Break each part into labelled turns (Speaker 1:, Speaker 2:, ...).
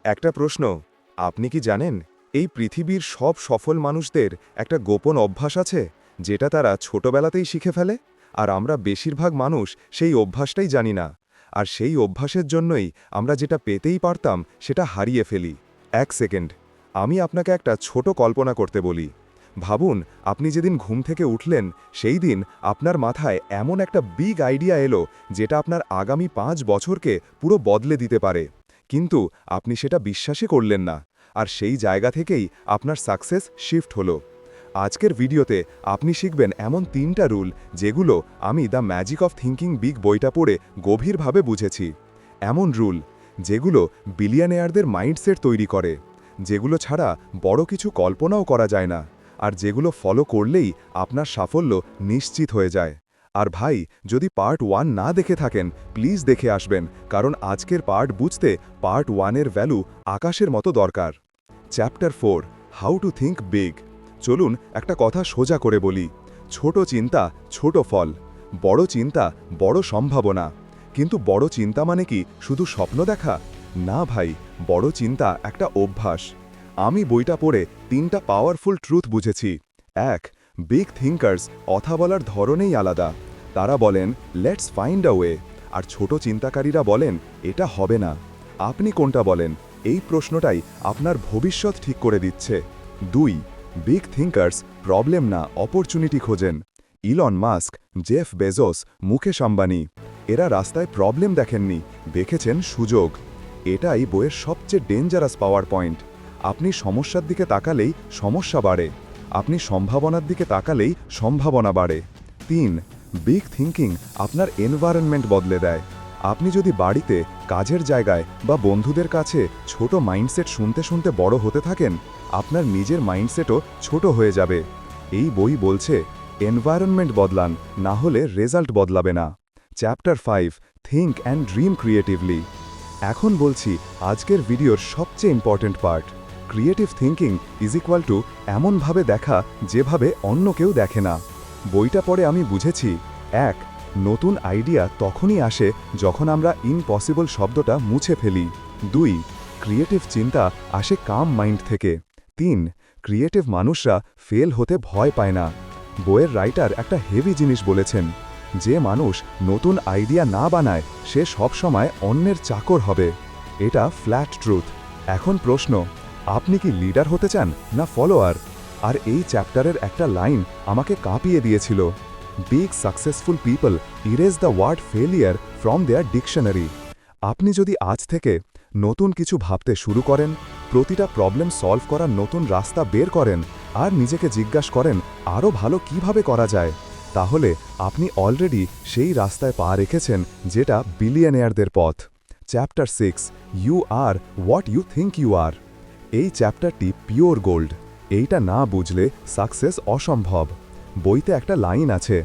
Speaker 1: একটা প্রশ্ন, আপনি কি জানেন এই পৃথিবীর সব সফল মানুষদের একটা গোপন অভ্যাস আছে যেটা তারা ছোটবেলাতেই শিখে ফেলে, আর আমরা বেশিরভাগ মানুষ সেই অভ্যাসটাই জানি না। আর সেই অভ্যাসের জন্যই আমরা যেটা পেতেই পারতাম সেটা হারিয়ে ফেলি। এক সেকেন্ড, আমি আপনাকে একটা ছোট কল্পনা করতে বলি। ভাবুন, আপনি যেদিন ঘুম থেকে উঠলেন সেই দিন আপনার মাথায় এমন একটা বিগ আইডিয়া এলো যেটা আপনার আগামী 5 বছরকে পুরো বদলে দিতে পারে, কিন্তু আপনি সেটা বিশ্বাসই করলেন না, আর সেই জায়গা থেকেই আপনার সাকসেস শিফট হলো। আজকের ভিডিওতে আপনি শিখবেন এমন 3টা রুল যেগুলো আমি the magic of thinking big বইটা পড়ে গভীরভাবে বুঝেছি। এমন রুল যেগুলো বিলিয়নিয়ারদের মাইন্ডসেট তৈরি করে, যেগুলো ছাড়া বড় কিছু কল্পনাও করা যায় না, আর যেগুলো ফলো করলেই আপনার সাফল্য নিশ্চিত হয়ে যায়। আর ভাই, যদি পার্ট 1 না দেখে থাকেন প্লিজ দেখে আসবেন, কারণ আজকের পার্ট বুঝতে পার্ট 1-এর ভ্যালু আকাশের মতো দরকার। Chapter 4, how to think big. চলুন একটা কথা সোজা করে বলি, ছোট চিন্তা ছোট ফল, বড় চিন্তা বড় সম্ভাবনা। কিন্তু বড় চিন্তা মানে কি শুধু স্বপ্ন দেখা? না ভাই, বড় চিন্তা একটা অভ্যাস। আমি বইটা পড়ে 3টা পাওয়ারফুল ট্রুথ বুঝেছি। 1, বিগ থিঙ্কার্স কথা বলার ধরনেই আলাদা। তারা বলেন লেটস ফাইন্ড আ ওয়ে, আর ছোট চিন্তাকারীরা বলেন এটা হবে না। আপনি কোনটা বলেন? এই প্রশ্নটাই আপনার ভবিষ্যৎ ঠিক করে দিচ্ছে। 2, বিগ থিঙ্কার্স প্রবলেম না অপরচুনিটি খোঁজেন। Elon Musk, Jeff Bezos, Mukesh Ambani এরা রাস্তায় প্রবলেম দেখেননি, দেখেছেন সুযোগ। এটাই বইয়ের সবচেয়ে ডেঞ্জারাস পাওয়ার পয়েন্ট। আপনি সমস্যার দিকে তাকালেই সমস্যা বাড়ে, আপনি সম্ভাবনার দিকে তাকালেই সম্ভাবনা বাড়ে। 3, বিগ থিঙ্কিং আপনার এনভায়রনমেন্ট বদলে দেয়। আপনি যদি বাড়িতে, কাজের জায়গায় বা বন্ধুদের কাছে ছোট মাইন্ডসেট শুনতে শুনতে বড় হতে থাকেন, আপনার নিজের মাইন্ডসেটও ছোট হয়ে যাবে। এই বই বলছে এনভায়রনমেন্ট বদলান, না হলে রেজাল্ট বদলাবে না। Chapter 5, think and dream creatively. এখন বলছি আজকের ভিডিওর সবচেয়ে important part. Creative thinking is equal two এমনভাবে দেখা যেভাবে অন্য কেউ দেখে না। বইটা পড়ে আমি বুঝেছি, 1, নতুন আইডিয়া তখনই আসে যখন আমরা ইম্পসিবল শব্দটা মুছে ফেলি। 2, ক্রিয়েটিভ চিন্তা আসে কাম মাইন্ড থেকে। 3, ক্রিয়েটিভ মানুষরা ফেল হতে ভয় পায় না। বইয়ের রাইটার একটা হেভি জিনিস বলেছেন, যে মানুষ নতুন আইডিয়া না বানায় সে সবসময় অন্যের চাকর হবে। এটা ফ্ল্যাট ট্রুথ। এখন প্রশ্ন, আপনি কি লিডার হতে চান না ফলোয়ার? আর এই চ্যাপ্টারের একটা লাইন আমাকে কাঁপিয়ে দিয়েছিল, big successful people erase the word failure from their dictionary. আপনি যদি আজ থেকে নতুন কিছু ভাবতে শুরু করেন, প্রতিটা প্রবলেম সলভ করার নতুন রাস্তা বের করেন, আর নিজেকে জিজ্ঞাসা করেন আরও ভালো কিভাবে করা যায়, তাহলে আপনি অলরেডি সেই রাস্তায় পা রেখেছেন যেটা বিলিয়নিয়ারদের পথ। Chapter 6, you are what you think you are. এই চ্যাপ্টারটি পিওর গোল্ড। এইটা না বুঝলে সাকসেস অসম্ভব। বইতে একটা লাইন আছে,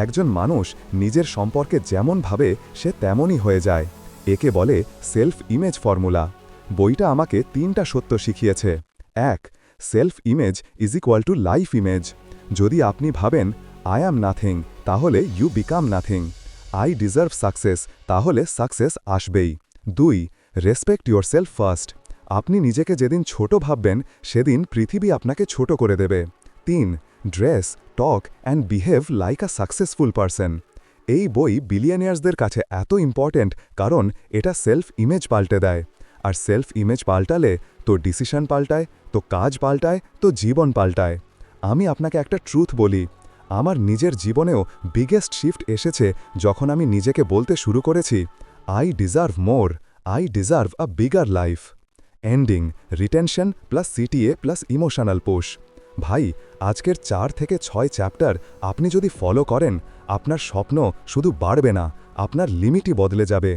Speaker 1: একজন মানুষ নিজের সম্পর্কে যেমন ভাবে সে তেমনই হয়ে যায়। একে বলে সেলফ ইমেজ ফর্মুলা। বইটা আমাকে 3টা সত্য শিখিয়েছে। 1, self image is equal to life image. যদি আপনি ভাবেন আই অ্যাম নাথিং, তাহলে you become nothing. I deserve success, তাহলে সাকসেস আসবেই। 2, রেসপেক্ট ইয়োর সেলফ ফার্স্ট। আপনি নিজেকে যেদিন ছোট ভাববেন সেদিন পৃথিবী আপনাকে ছোট করে দেবে। 3, dress, talk and behave like a successful person. এই বই বিলিয়নিয়ার্সদের কাছে এত ইম্পর্ট্যান্ট কারণ এটা সেলফ ইমেজ পাল্টে দেয়। আর সেলফ ইমেজ পাল্টালে তো ডিসিশন পাল্টায়, তো কাজ পাল্টায়, তো জীবন পাল্টায়। আমি আপনাকে একটা ট্রুথ বলি, আমার নিজের জীবনেও বিগেস্ট শিফট এসেছে যখন আমি নিজেকে বলতে শুরু করেছি I deserve more, I deserve a bigger life. Ending, retention plus CTA plus emotional push. ভাই, আজকের 4 থেকে 6 চ্যাপ্টার আপনি যদি ফলো করেন, আপনার স্বপ্ন শুধু বাড়বে না, আপনার লিমিটই বদলে যাবে।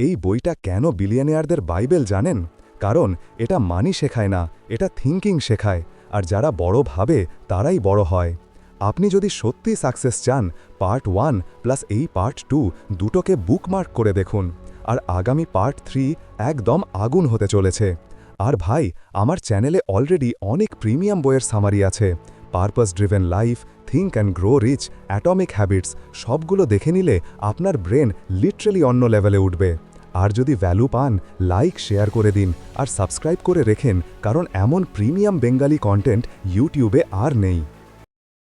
Speaker 1: এই বইটা কেন বিলিয়নিয়ারদের বাইবেল জানেন? কারণ এটা মানি শেখায় না, এটা থিঙ্কিং শেখায়, আর যারা বড় ভাবে তারাই বড় হয়। আপনি যদি সত্যি সাকসেস চান, পার্ট 1 প্লাস এই পার্ট 2 দুটোকে বুকমার্ক করে দেখুন, আর আগামী পার্ট 3 একদম আগুন হতে চলেছে। আর ভাই, আমার চ্যানেলে অলরেডি অনেক প্রিমিয়াম বইয়ের সামারি আছে, purpose driven life, think and grow rich, atomic habits, সবগুলো দেখে নিলে আপনার ব্রেন লিটারালি অন্য লেভেলে উঠবে। আর যদি ভ্যালু পান লাইক শেয়ার করে দিন আর সাবস্ক্রাইব করে রেখেন, কারণ এমন প্রিমিয়াম বেঙ্গালি কন্টেন্ট ইউটিউবে আর নেই।